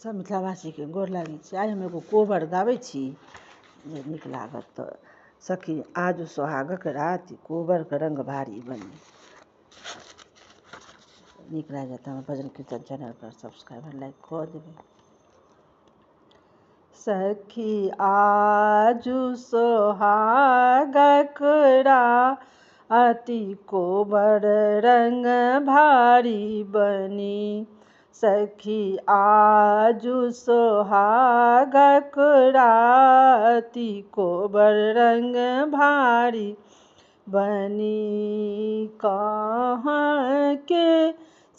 सब मिथिलावासी के गोर लागी छी। आइ हम एगो कोबर गाबै छी जे नीक लागत तऽ सखी। आज सोहागक राति कोबरके रंग भारी बनी। नीक लागि जाए तऽ हमर भजन कीर्तन चैनल पर सब्सक्राइब लाइक कऽ देबै। सखी आजु सोहागक राति कोबर रंग भारी बनी। सखी आजु सोहागक राति कोबर रंग भारी बनी। कहाँ के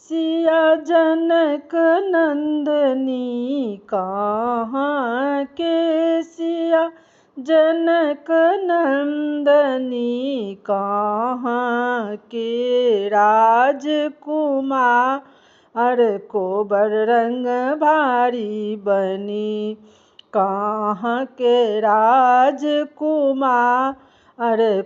सिया जनक नंदनी, कहाँ के सिया जनक नंदनी, कहाँ के राजकुमार कोबर रंग भारी बनी। कहाँ के राजकुमार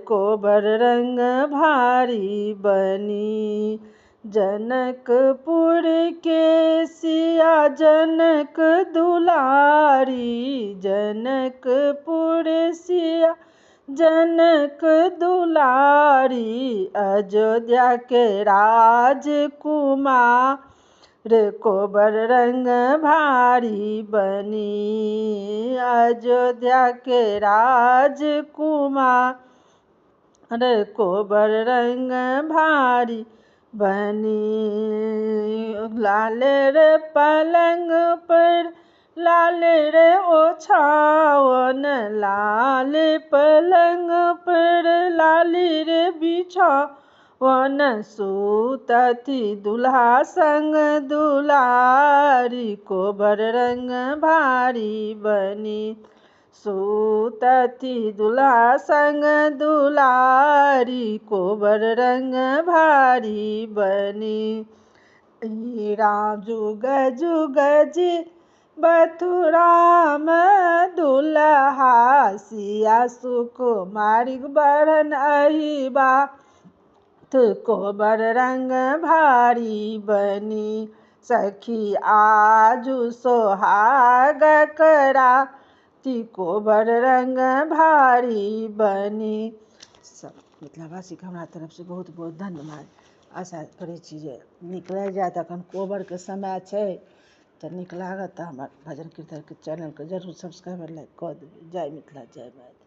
कोबर रंग भारी बनी। जनकपुर के सिया जनक दुलारी, जनकपुर सिया जनक दुलारी, अयोध्या के राजकुमार कोबर रंग भारी बनी। अयोध्या के राजकुमार कोबर रंग भारी बनी। लाल रे पलंग पर लाल रे ओछावन, लाल पलंग पर लाल रे बिछावन, सुतती दुल्हा संग दुलारी कोबर रंग भारी बनी। सुतती दुल्हा संग दुलारी कोबर रंग भारी बनी। राम जुग जुग जी बथुराम दुल्हा, सिया सुकुमारी बरन अहि बात कोबर रंग भारी बनी। सखी आजु सोहागक राति कोबर रंग भारी बनी। सब मिथिलावासी के हमरा तरफ से बहुत बहुत धन्यवाद। आशा करै छी जे नीक लागि जाएत। एखन कोबरके समय छै तऽ नीक लागत तऽ हमर भजन कीर्तनके चैनलके जरूर सब्सक्राइब लाइक कऽ देबै। जय मिथिला जय मैथिली।